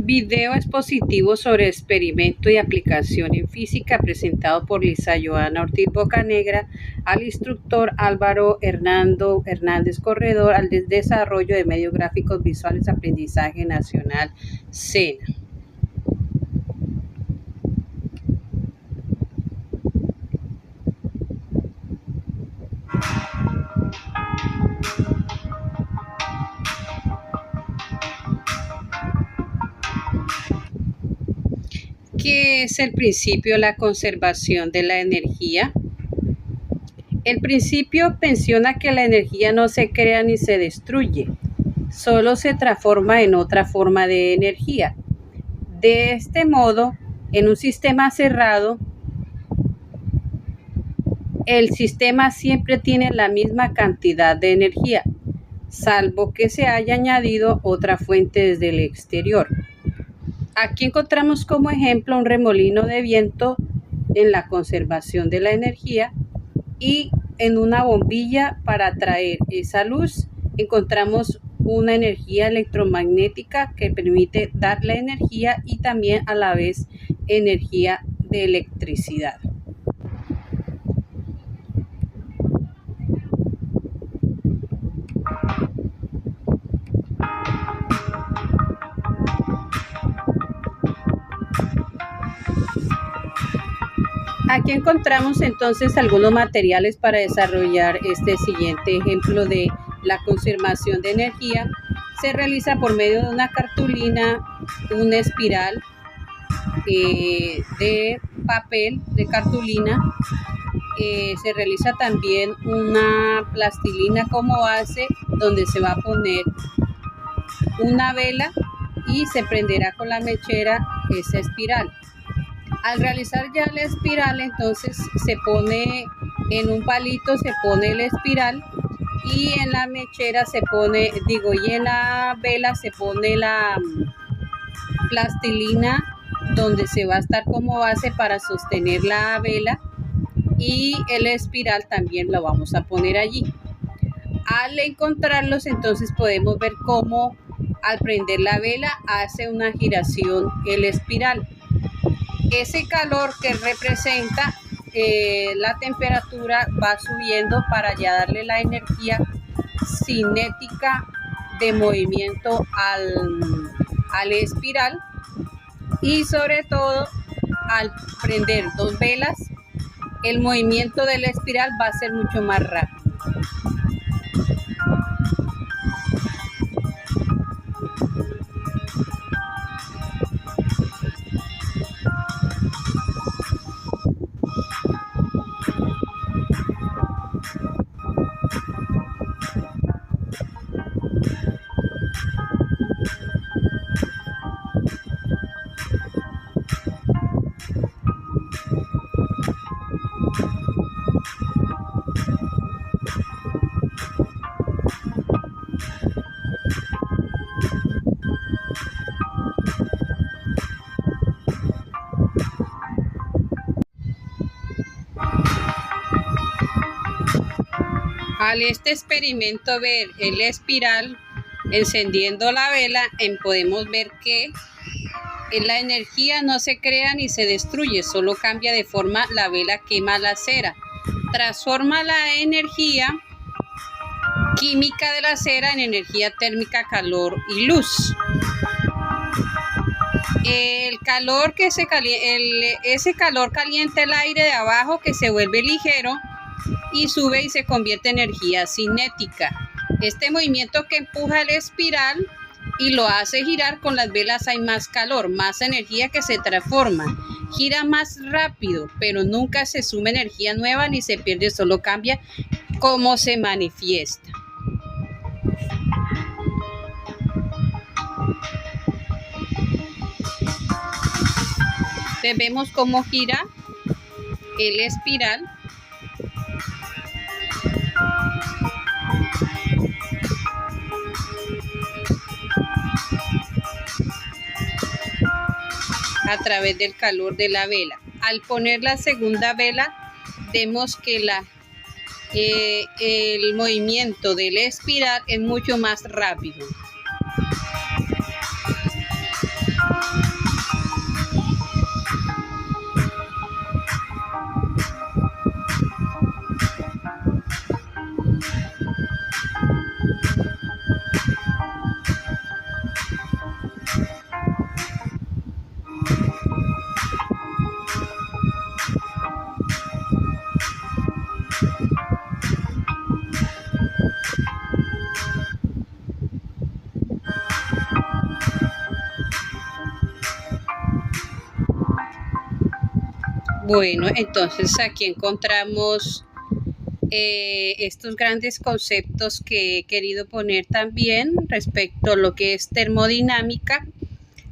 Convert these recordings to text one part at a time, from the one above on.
Video expositivo sobre experimento y aplicación en física presentado por Lisa Joana Ortiz Bocanegra al instructor Álvaro Hernando Hernández Corredor al desarrollo de medios gráficos visuales Aprendizaje Nacional SENA. ¿Qué es el principio de la conservación de la energía? El principio menciona que la energía no se crea ni se destruye, solo se transforma en otra forma de energía. De este modo, en un sistema cerrado, el sistema siempre tiene la misma cantidad de energía, salvo que se haya añadido otra fuente desde el exterior. Aquí encontramos como ejemplo un remolino de viento en la conservación de la energía y en una bombilla para atraer esa luz encontramos una energía electromagnética que permite dar la energía y también a la vez energía de electricidad. Aquí encontramos entonces algunos materiales para desarrollar este siguiente ejemplo de la conservación de energía. Se realiza por medio de una cartulina, una espiral de papel de cartulina. Se realiza también una plastilina como base donde se va a poner una vela y se prenderá con la mechera esa espiral. Al realizar ya la espiral, entonces se pone en un palito, se pone la espiral y en la mechera se pone, y en la vela se pone la plastilina donde se va a estar como base para sostener la vela y el espiral también lo vamos a poner allí. Al encontrarlos, entonces podemos ver cómo al prender la vela hace una giración el espiral. Ese calor que representa la temperatura va subiendo para ya darle la energía cinética de movimiento al espiral y sobre todo al prender dos velas el movimiento de la espiral va a ser mucho más rápido. Al este experimento ver el espiral encendiendo la vela, podemos ver que la energía no se crea ni se destruye, solo cambia de forma. La vela quema la cera, transforma la energía química de la cera en energía térmica, calor y luz. El calor que ese calor calienta el aire de abajo que se vuelve ligero y sube y se convierte en energía cinética. Este movimiento que empuja el espiral y lo hace girar, con las velas hay más calor, más energía que se transforma. Gira más rápido, pero nunca se suma energía nueva ni se pierde, solo cambia cómo se manifiesta. Entonces vemos cómo gira el espiral. A través del calor de la vela. Al poner la segunda vela, vemos que el movimiento del espiral es mucho más rápido. Bueno, entonces aquí encontramos estos grandes conceptos que he querido poner también respecto a lo que es termodinámica.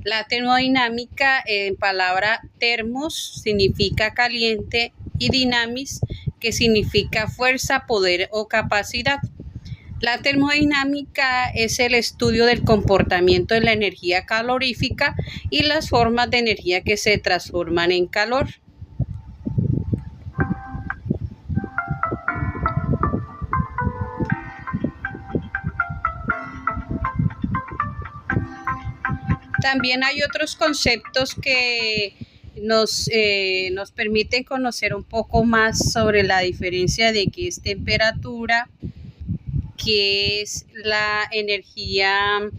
La termodinámica, en palabra termos, significa caliente, y dynamis, que significa fuerza, poder o capacidad. La termodinámica es el estudio del comportamiento de la energía calorífica y las formas de energía que se transforman en calor. También hay otros conceptos que nos permiten conocer un poco más sobre la diferencia de qué es temperatura, qué es la energía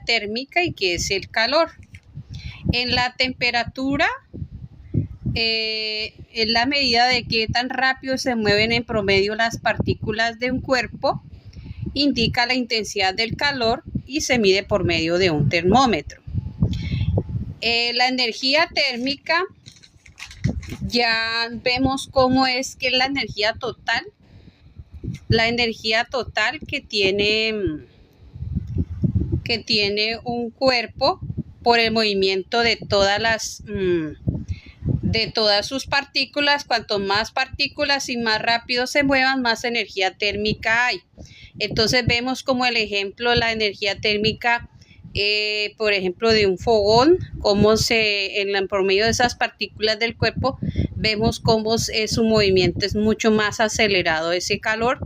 térmica y qué es el calor. En la temperatura es la medida de qué tan rápido se mueven en promedio las partículas de un cuerpo, indica la intensidad del calor y se mide por medio de un termómetro. La energía térmica, ya vemos cómo es que la energía total que tiene un cuerpo por el movimiento de todas sus partículas. Cuanto más partículas y más rápido se muevan, más energía térmica hay. Entonces vemos como el ejemplo, la energía térmica, por ejemplo, de un fogón, cómo en el promedio de esas partículas del cuerpo, vemos cómo su movimiento es mucho más acelerado, ese calor.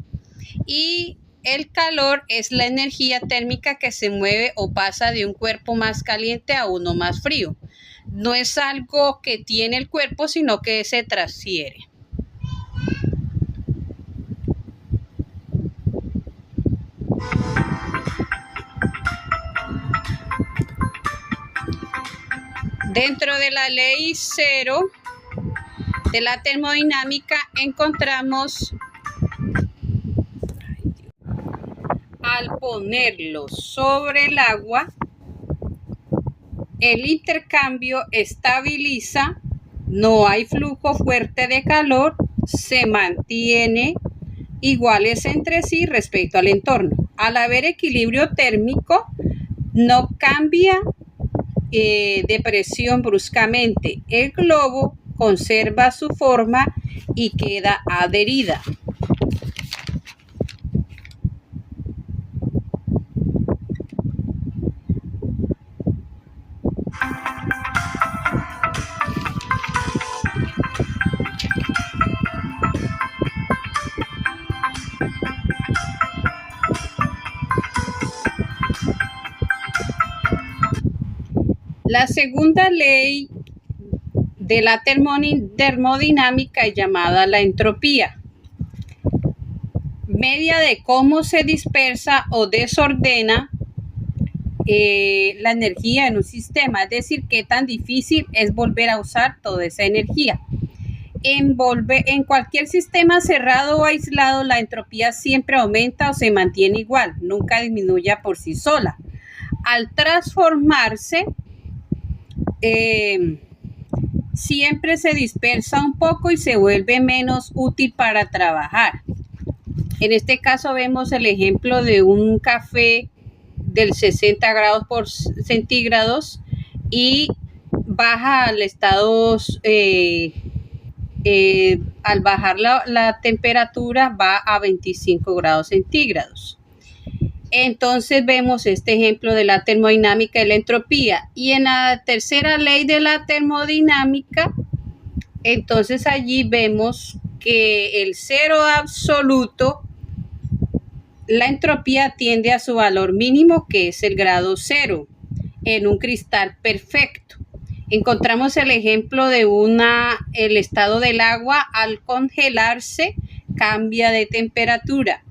Y el calor es la energía térmica que se mueve o pasa de un cuerpo más caliente a uno más frío. No es algo que tiene el cuerpo, sino que se transfiere. Dentro de la ley 0 de la termodinámica encontramos, al ponerlo sobre el agua, el intercambio estabiliza, no hay flujo fuerte de calor, se mantiene iguales entre sí respecto al entorno. Al haber equilibrio térmico, no cambia de presión bruscamente. El globo conserva su forma y queda adherida. La segunda ley de la termodinámica es llamada la entropía, media de cómo se dispersa o desordena la energía en un sistema, es decir, qué tan difícil es volver a usar toda esa energía. En cualquier sistema cerrado o aislado, la entropía siempre aumenta o se mantiene igual, nunca disminuye por sí sola. Al transformarse, siempre se dispersa un poco y se vuelve menos útil para trabajar. En este caso vemos el ejemplo de un café del 60 grados por centígrados y baja al estado, al bajar la temperatura va a 25 grados centígrados. Entonces vemos este ejemplo de la termodinámica y la entropía. Y en la tercera ley de la termodinámica, entonces allí vemos que el cero absoluto, la entropía tiende a su valor mínimo, que es el grado cero, en un cristal perfecto. Encontramos el ejemplo de el estado del agua al congelarse cambia de temperatura.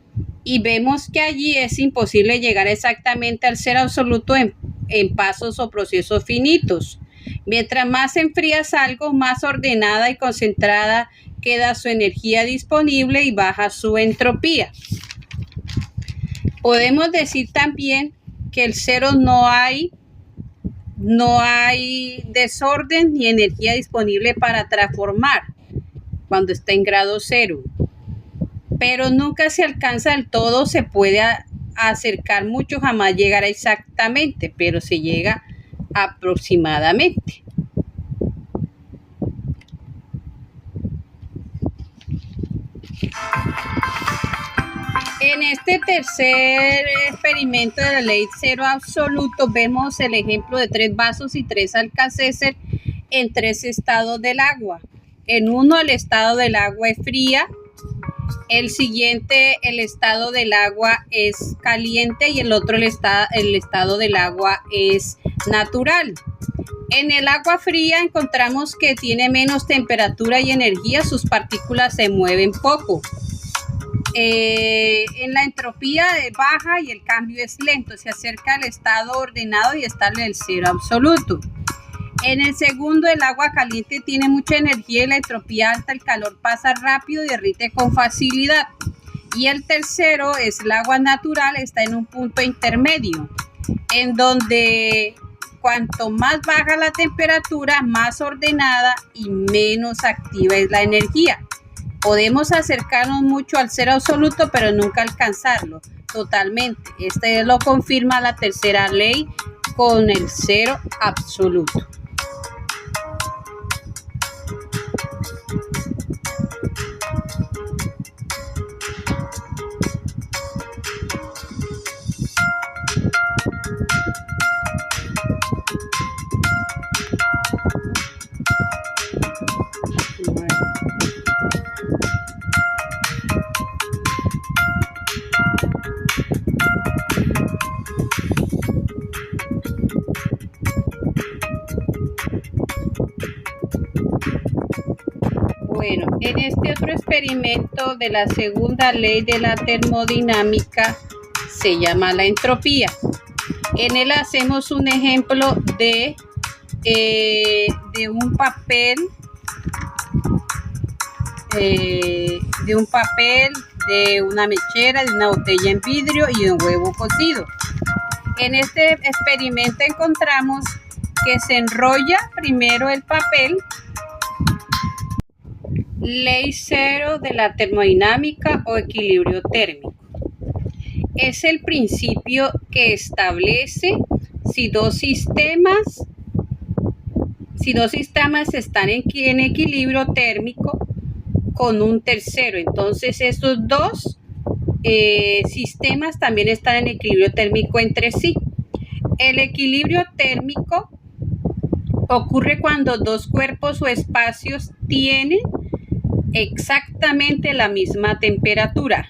Y vemos que allí es imposible llegar exactamente al cero absoluto en pasos o procesos finitos. Mientras más enfrías algo, más ordenada y concentrada queda su energía disponible y baja su entropía. Podemos decir también que el cero no hay no hay desorden ni energía disponible para transformar cuando está en grado cero. Pero nunca se alcanza del todo, se puede acercar mucho, jamás llegará exactamente, pero se llega aproximadamente. En este tercer experimento de la ley cero absoluto vemos el ejemplo de 3 vasos y 3 Alka-Seltzer en 3 estados del agua. En uno el estado del agua es fría, el siguiente el estado del agua es caliente y el otro el estado del agua es natural. En el agua fría encontramos que tiene menos temperatura y energía, sus partículas se mueven poco. En la entropía es baja y el cambio es lento, se acerca al estado ordenado y está en el cero absoluto. En el segundo, el agua caliente tiene mucha energía y la entropía alta, el calor pasa rápido y derrite con facilidad. Y el tercero es el agua natural, está en un punto intermedio, en donde cuanto más baja la temperatura, más ordenada y menos activa es la energía. Podemos acercarnos mucho al cero absoluto, pero nunca alcanzarlo totalmente. Este lo confirma la tercera ley con el cero absoluto. Bueno, en este otro experimento de la segunda ley de la termodinámica se llama la entropía. En él hacemos un ejemplo de un papel, de una mechera, de una botella en vidrio y de un huevo cocido. En este experimento encontramos que se enrolla primero el papel. Ley cero de la termodinámica o equilibrio térmico. Es el principio que establece si dos sistemas están en equilibrio térmico con un tercero. Entonces estos dos sistemas también están en equilibrio térmico entre sí. El equilibrio térmico ocurre cuando dos cuerpos o espacios tienen exactamente la misma temperatura.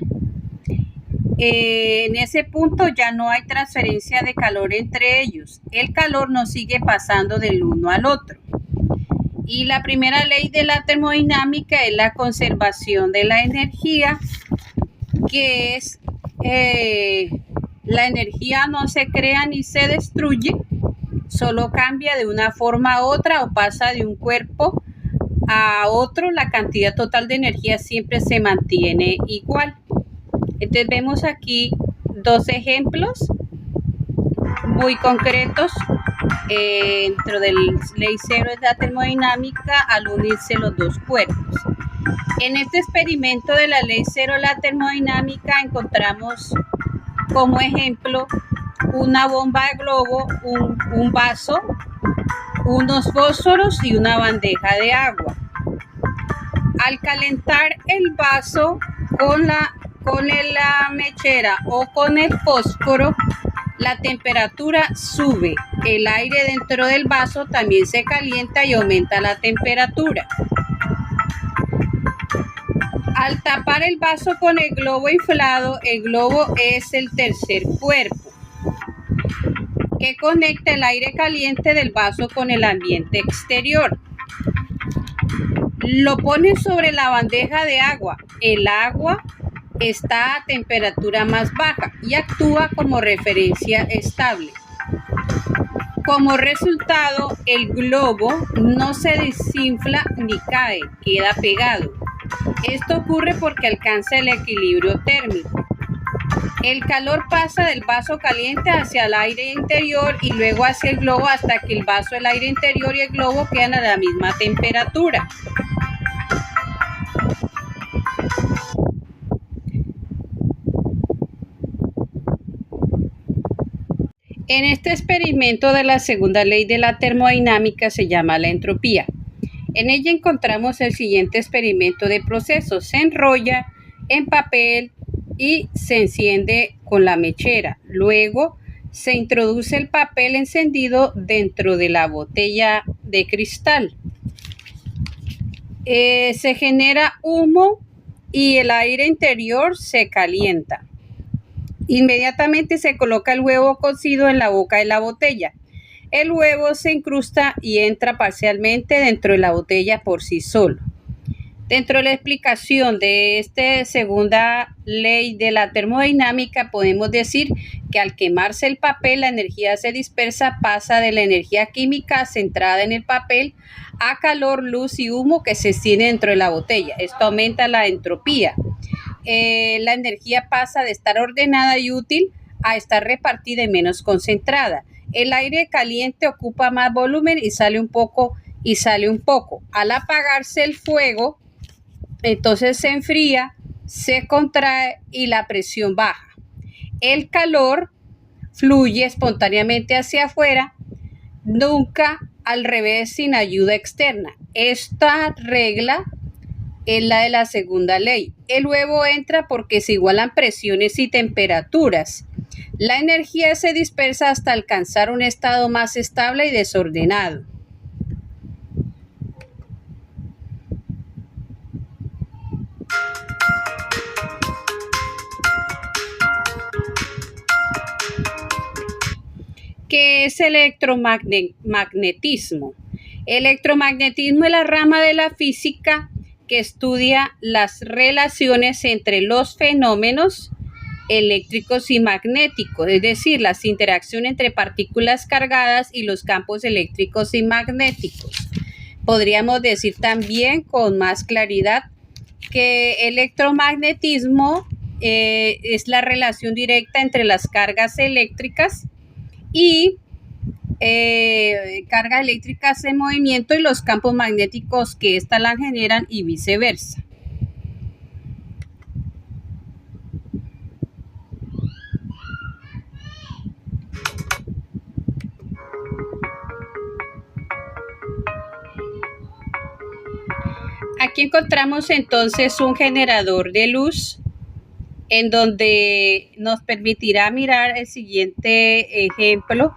En ese punto ya no hay transferencia de calor entre ellos. El calor no sigue pasando del uno al otro. Y la primera ley de la termodinámica es la conservación de la energía, que es la energía no se crea ni se destruye, solo cambia de una forma a otra o pasa de un cuerpo a otro. La cantidad total de energía siempre se mantiene igual. Entonces vemos aquí dos ejemplos muy concretos dentro de la ley cero de la termodinámica al unirse los dos cuerpos. En este experimento de la ley cero de la termodinámica encontramos como ejemplo una bomba de globo, un vaso, unos fósforos y una bandeja de agua. Al calentar el vaso con la mechera o con el fósforo, la temperatura sube. El aire dentro del vaso también se calienta y aumenta la temperatura. Al tapar el vaso con el globo inflado, el globo es el tercer cuerpo que conecta el aire caliente del vaso con el ambiente exterior. Lo pone sobre la bandeja de agua. El agua está a temperatura más baja y actúa como referencia estable. Como resultado, el globo no se desinfla ni cae, queda pegado. Esto ocurre porque alcanza el equilibrio térmico. El calor pasa del vaso caliente hacia el aire interior y luego hacia el globo hasta que el vaso, el aire interior y el globo quedan a la misma temperatura. En este experimento de la segunda ley de la termodinámica se llama la entropía. En ella encontramos el siguiente experimento de procesos. Se enrolla en papel y se enciende con la mechera. Luego se introduce el papel encendido dentro de la botella de cristal. Se genera humo y el aire interior se calienta. Inmediatamente se coloca el huevo cocido en la boca de la botella. El huevo se incrusta y entra parcialmente dentro de la botella por sí solo. Dentro de la explicación de esta segunda ley de la termodinámica podemos decir que al quemarse el papel la energía se dispersa, pasa de la energía química centrada en el papel a calor, luz y humo que se extiende dentro de la botella. Esto aumenta la entropía. La energía pasa de estar ordenada y útil a estar repartida y menos concentrada. El aire caliente ocupa más volumen y sale un poco y sale un poco. Al apagarse el fuego, entonces se enfría, se contrae y la presión baja. El calor fluye espontáneamente hacia afuera, nunca al revés sin ayuda externa. Esta regla es la de la segunda ley. El huevo entra porque se igualan presiones y temperaturas. La energía se dispersa hasta alcanzar un estado más estable y desordenado. ¿Qué es el electromagnetismo? El electromagnetismo es la rama de la física que estudia las relaciones entre los fenómenos eléctricos y magnéticos, es decir, las interacciones entre partículas cargadas y los campos eléctricos y magnéticos. Podríamos decir también con más claridad que electromagnetismo es la relación directa entre las cargas eléctricas y cargas eléctricas en movimiento y los campos magnéticos que éstas la generan y viceversa. Aquí encontramos entonces un generador de luz en donde nos permitirá mirar el siguiente ejemplo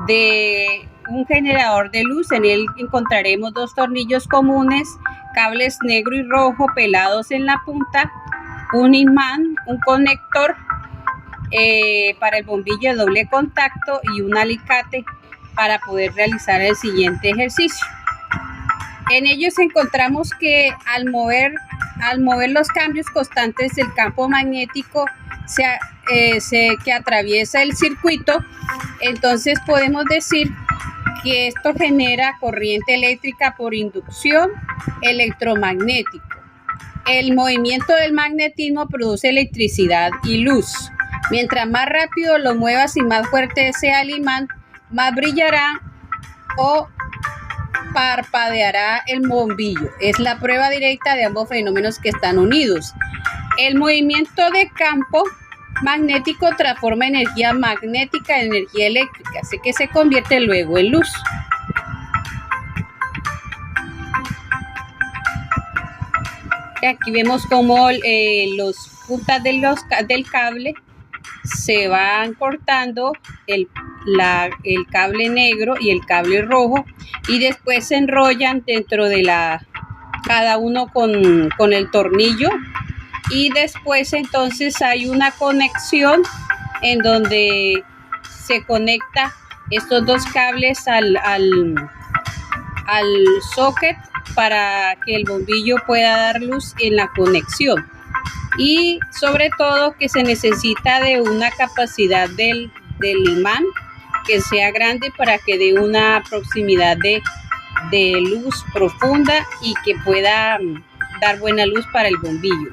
de un generador de luz. En él encontraremos dos tornillos comunes, cables negro y rojo pelados en la punta, un imán, un conector para el bombillo de doble contacto y un alicate para poder realizar el siguiente ejercicio. En ellos encontramos que al mover los cambios constantes del campo magnético que atraviesa el circuito, entonces podemos decir que esto genera corriente eléctrica por inducción electromagnética. El movimiento del magnetismo produce electricidad y luz. Mientras más rápido lo muevas y más fuerte sea el imán, más brillará o parpadeará el bombillo. Es la prueba directa de ambos fenómenos que están unidos. El movimiento de campo magnético transforma energía magnética en energía eléctrica, así que se convierte luego en luz. Aquí vemos cómo las puntas del cable se van cortando, el cable negro y el cable rojo, y después se enrollan dentro de cada uno con el tornillo, y después entonces hay una conexión en donde se conecta estos dos cables al socket para que el bombillo pueda dar luz en la conexión. Y sobre todo que se necesita de una capacidad del imán que sea grande para que dé una proximidad de luz profunda y que pueda dar buena luz para el bombillo.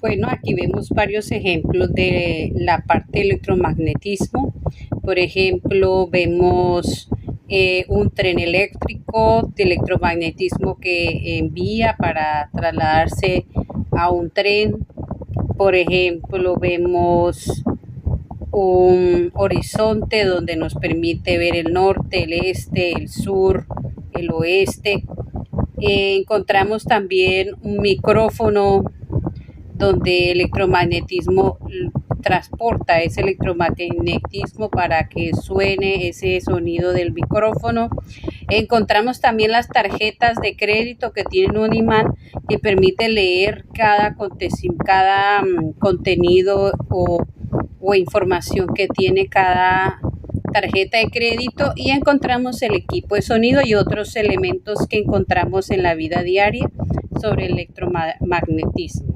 Bueno, aquí vemos varios ejemplos de la parte de electromagnetismo. Por ejemplo, vemos un tren eléctrico de electromagnetismo que envía para trasladarse a un tren. Por ejemplo, vemos un horizonte donde nos permite ver el norte, el este, el sur, el oeste. Encontramos también un micrófono donde el electromagnetismo transporta ese electromagnetismo para que suene ese sonido del micrófono. Encontramos también las tarjetas de crédito que tienen un imán que permite leer cada contenido o información que tiene cada tarjeta de crédito, y encontramos el equipo de sonido y otros elementos que encontramos en la vida diaria sobre el electromagnetismo.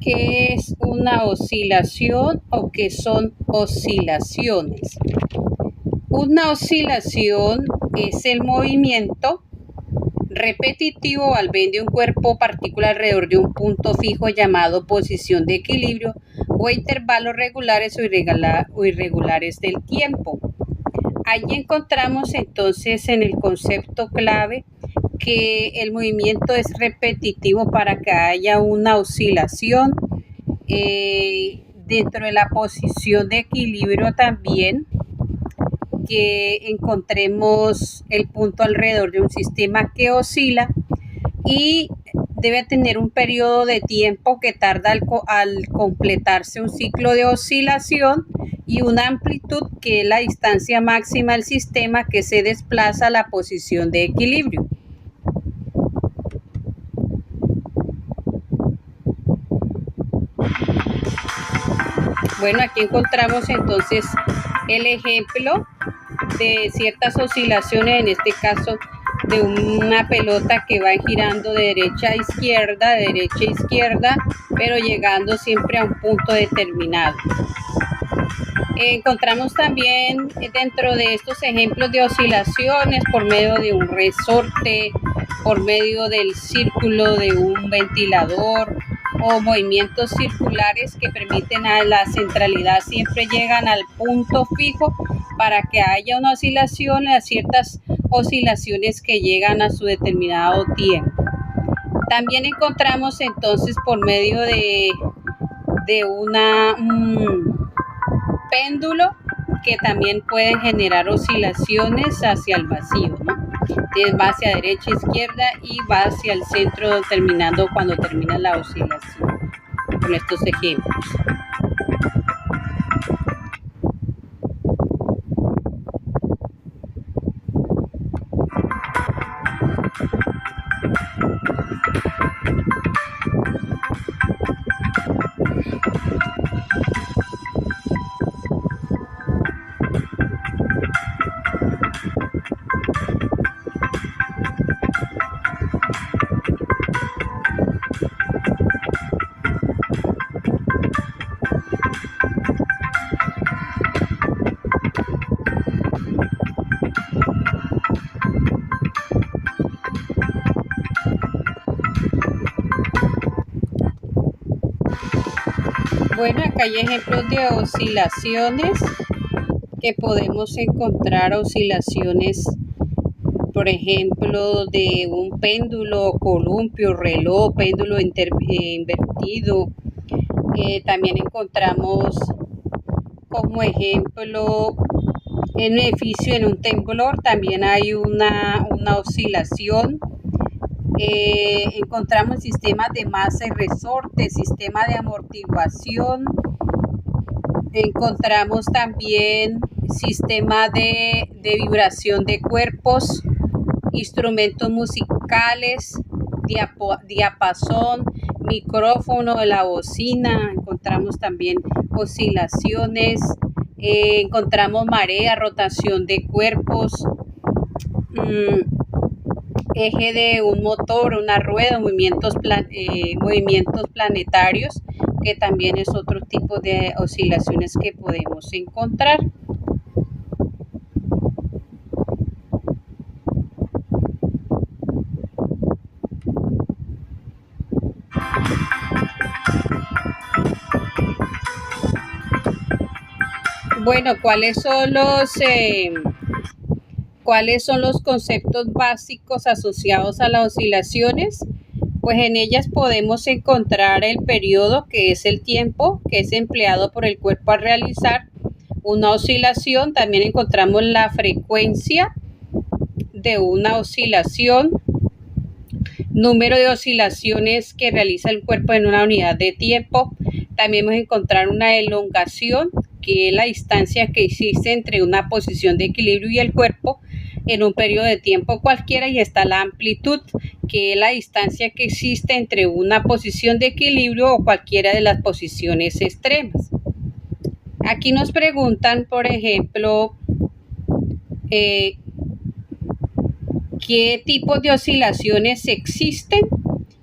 ¿Qué es una oscilación o qué son oscilaciones? Una oscilación es el movimiento repetitivo al vaivén de un cuerpo particular alrededor de un punto fijo llamado posición de equilibrio o intervalos regulares o irregulares del tiempo. Allí encontramos entonces en el concepto clave que el movimiento es repetitivo para que haya una oscilación. Dentro de la posición de equilibrio también que encontremos el punto alrededor de un sistema que oscila y debe tener un periodo de tiempo que tarda al completarse un ciclo de oscilación y una amplitud que es la distancia máxima del sistema que se desplaza a la posición de equilibrio. Bueno, aquí encontramos entonces el ejemplo de ciertas oscilaciones, en este caso de una pelota que va girando de derecha a izquierda, pero llegando siempre a un punto determinado. Encontramos también dentro de estos ejemplos de oscilaciones por medio de un resorte, por medio del círculo de un ventilador o movimientos circulares que permiten a la centralidad, siempre llegan al punto fijo para que haya una oscilación, a ciertas oscilaciones que llegan a su determinado tiempo. También encontramos entonces por medio de un péndulo que también pueden generar oscilaciones hacia el vacío, ¿no? Entonces va hacia derecha, izquierda y va hacia el centro terminando cuando termina la oscilación, con estos ejemplos. Bueno, acá hay ejemplos de oscilaciones que podemos encontrar, oscilaciones, por ejemplo, de un péndulo, columpio, reloj, péndulo invertido. También encontramos como ejemplo en un edificio, en un temblor, también hay una oscilación. Encontramos sistemas de masa y resorte, sistema de amortiguación. Encontramos también sistema de vibración de cuerpos, instrumentos musicales, diapasón, micrófono de la bocina. Encontramos también oscilaciones, encontramos marea, rotación de cuerpos, eje de un motor, una rueda, movimientos planetarios, que también es otro tipo de oscilaciones que podemos encontrar. Bueno, ¿cuáles son los conceptos básicos asociados a las oscilaciones? Pues en ellas podemos encontrar el periodo, que es el tiempo que es empleado por el cuerpo a realizar una oscilación. También encontramos la frecuencia de una oscilación, número de oscilaciones que realiza el cuerpo en una unidad de tiempo. También vamos a encontrar una elongación, que es la distancia que existe entre una posición de equilibrio y el cuerpo en un periodo de tiempo cualquiera, y está la amplitud, que es la distancia que existe entre una posición de equilibrio o cualquiera de las posiciones extremas. Aquí nos preguntan, por ejemplo, ¿qué tipos de oscilaciones existen?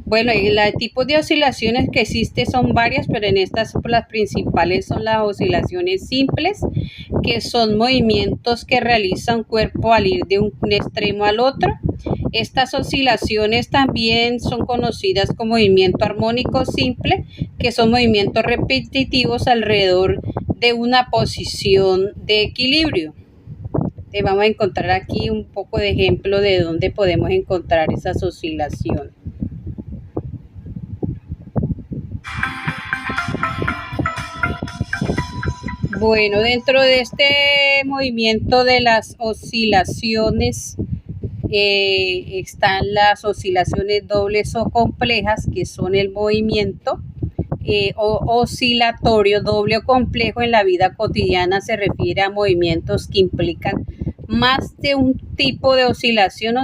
Bueno, los tipos de oscilaciones que existen son varias, pero en estas las principales son las oscilaciones simples, que son movimientos que realiza un cuerpo al ir de un extremo al otro. Estas oscilaciones también son conocidas como movimiento armónico simple, que son movimientos repetitivos alrededor de una posición de equilibrio. Vamos a encontrar aquí un poco de ejemplo de dónde podemos encontrar esas oscilaciones. Bueno, dentro de este movimiento de las oscilaciones están las oscilaciones dobles o complejas, que son el movimiento oscilatorio doble o complejo. En la vida cotidiana se refiere a movimientos que implican más de un tipo de oscilación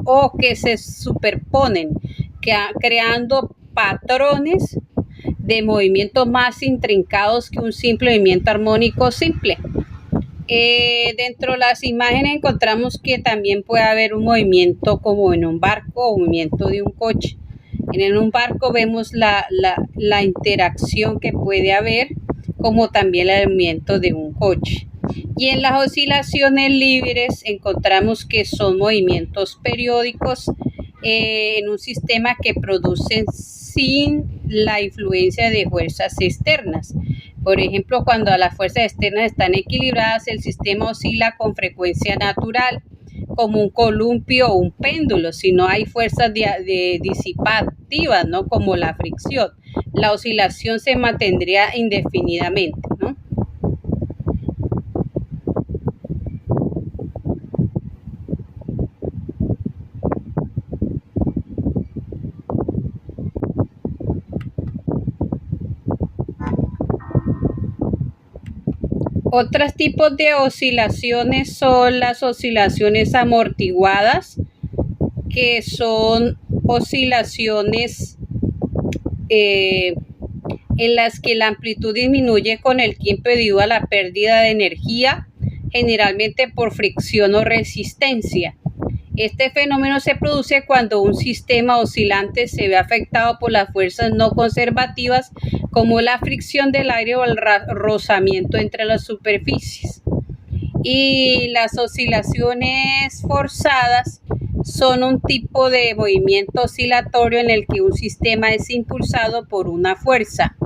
o que se superponen, creando patrones de movimiento más intrincados que un simple movimiento armónico simple. Dentro de las imágenes encontramos que también puede haber un movimiento como en un barco o movimiento de un coche. En un barco vemos la interacción que puede haber, como también el movimiento de un coche. Y en las oscilaciones libres encontramos que son movimientos periódicos en un sistema que producen sin la influencia de fuerzas externas. Por ejemplo, cuando las fuerzas externas están equilibradas, el sistema oscila con frecuencia natural, como un columpio o un péndulo. Si no hay fuerzas disipativas, ¿no?, como la fricción, la oscilación se mantendría indefinidamente, ¿no? Otros tipos de oscilaciones son las oscilaciones amortiguadas, que son oscilaciones en las que la amplitud disminuye con el tiempo debido a la pérdida de energía, generalmente por fricción o resistencia. Este fenómeno se produce cuando un sistema oscilante se ve afectado por las fuerzas no conservativas, como la fricción del aire o el rozamiento entre las superficies. Y las oscilaciones forzadas son un tipo de movimiento oscilatorio en el que un sistema es impulsado por una fuerza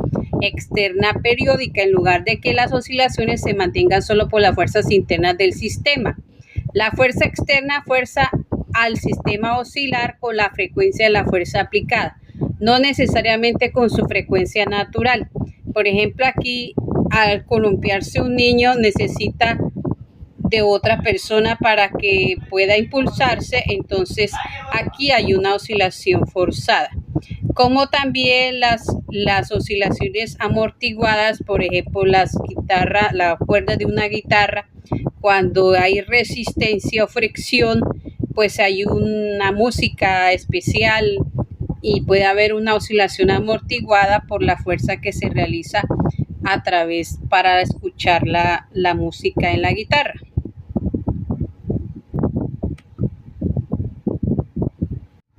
externa periódica, en lugar de que las oscilaciones se mantengan solo por las fuerzas internas del sistema. La fuerza externa fuerza al sistema a oscilar con la frecuencia de la fuerza aplicada, no necesariamente con su frecuencia natural. Por ejemplo, aquí al columpiarse un niño necesita de otra persona para que pueda impulsarse, entonces aquí hay una oscilación forzada. Como también las oscilaciones amortiguadas, por ejemplo, la cuerda de una guitarra, cuando hay resistencia o fricción, pues hay una música especial y puede haber una oscilación amortiguada por la fuerza que se realiza a través para escuchar la música en la guitarra.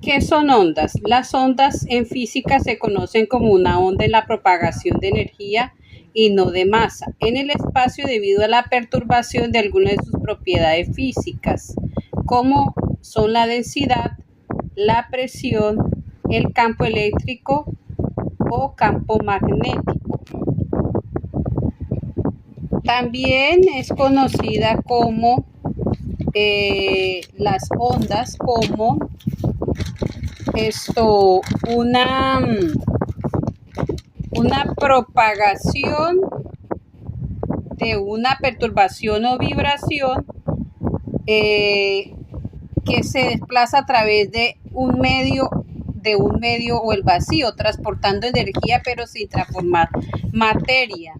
¿Qué son ondas? Las ondas en física se conocen como una onda en la propagación de energía y no de masa en el espacio debido a la perturbación de algunas de sus propiedades físicas, como son la densidad, la presión, el campo eléctrico o campo magnético. También es conocida como las ondas como una propagación de una perturbación o vibración que se desplaza a través de un medio o el vacío, transportando energía pero sin transformar materia.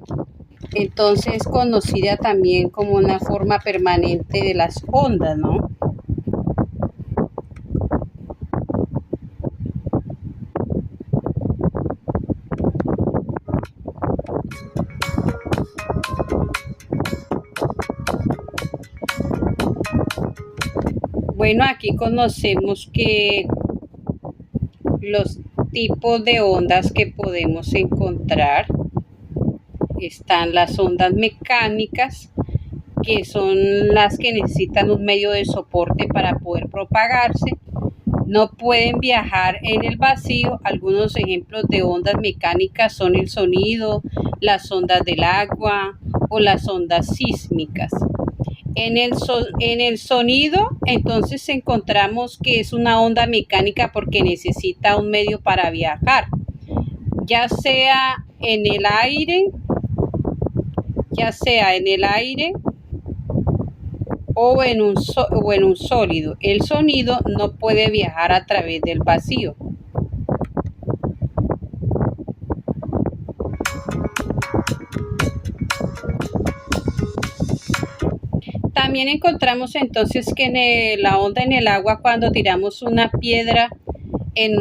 Entonces es conocida también como una forma permanente de las ondas, ¿no? Bueno, aquí conocemos que los tipos de ondas que podemos encontrar están las ondas mecánicas, que son las que necesitan un medio de soporte para poder propagarse. No pueden viajar en el vacío. Algunos ejemplos de ondas mecánicas son el sonido, las ondas del agua o las ondas sísmicas. En el sonido, entonces encontramos que es una onda mecánica porque necesita un medio para viajar, ya sea en el aire o en un sólido. El sonido no puede viajar a través del vacío. También encontramos entonces que la onda en el agua, cuando tiramos una piedra en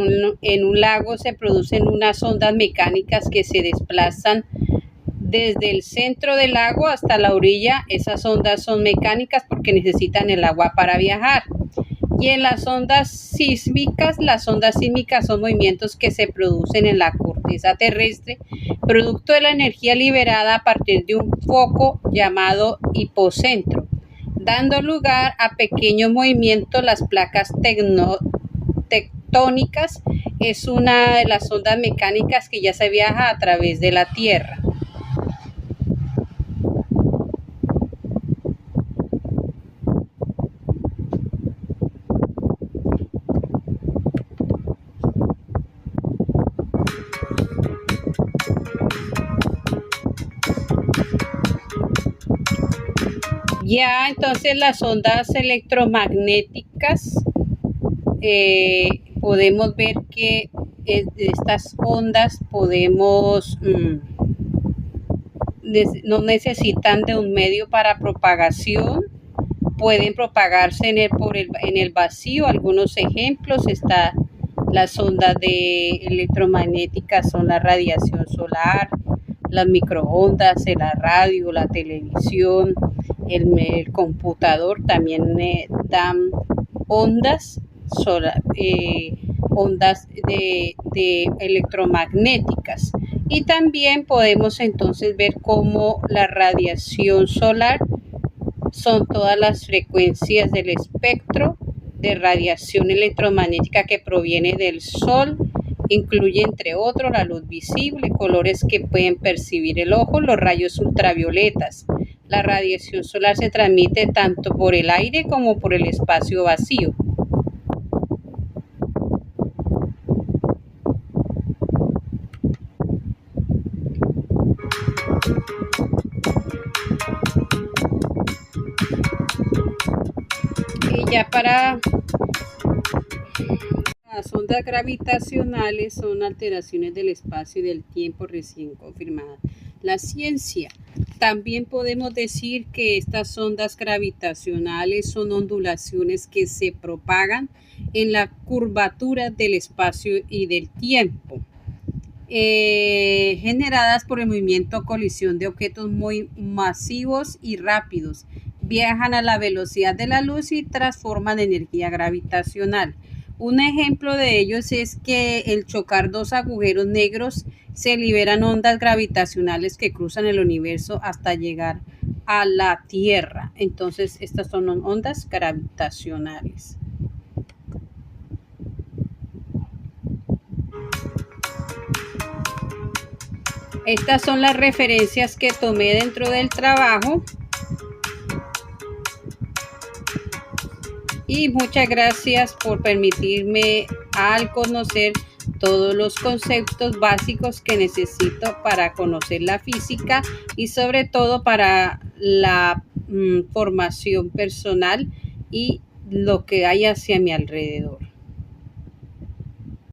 un lago, se producen unas ondas mecánicas que se desplazan desde el centro del lago hasta la orilla. Esas ondas son mecánicas porque necesitan el agua para viajar. Y en las ondas sísmicas son movimientos que se producen en la corteza terrestre, producto de la energía liberada a partir de un foco llamado hipocentro, dando lugar a pequeños movimientos. Las placas tectónicas es una de las ondas mecánicas que ya se viaja a través de la Tierra. Ya, entonces las ondas electromagnéticas, podemos ver que estas ondas no necesitan de un medio para propagación, pueden propagarse en el vacío. Algunos ejemplos están las ondas electromagnéticas, son la radiación solar, las microondas, la radio, la televisión, el computador. También dan ondas de electromagnéticas. Y también podemos entonces ver cómo la radiación solar son todas las frecuencias del espectro de radiación electromagnética que proviene del Sol. Incluye, entre otros, la luz visible, colores que pueden percibir el ojo, los rayos ultravioletas. La radiación solar se transmite tanto por el aire como por el espacio vacío. Y ya para las ondas gravitacionales son alteraciones del espacio y del tiempo recién confirmadas. La ciencia. También podemos decir que estas ondas gravitacionales son ondulaciones que se propagan en la curvatura del espacio y del tiempo, generadas por el movimiento o colisión de objetos muy masivos y rápidos. Viajan a la velocidad de la luz y transforman energía gravitacional. Un ejemplo de ellos es que el chocar dos agujeros negros se liberan ondas gravitacionales que cruzan el universo hasta llegar a la Tierra. Entonces, estas son ondas gravitacionales. Estas son las referencias que tomé dentro del trabajo. Y muchas gracias por permitirme al conocer todos los conceptos básicos que necesito para conocer la física y sobre todo para la formación personal y lo que hay hacia mi alrededor.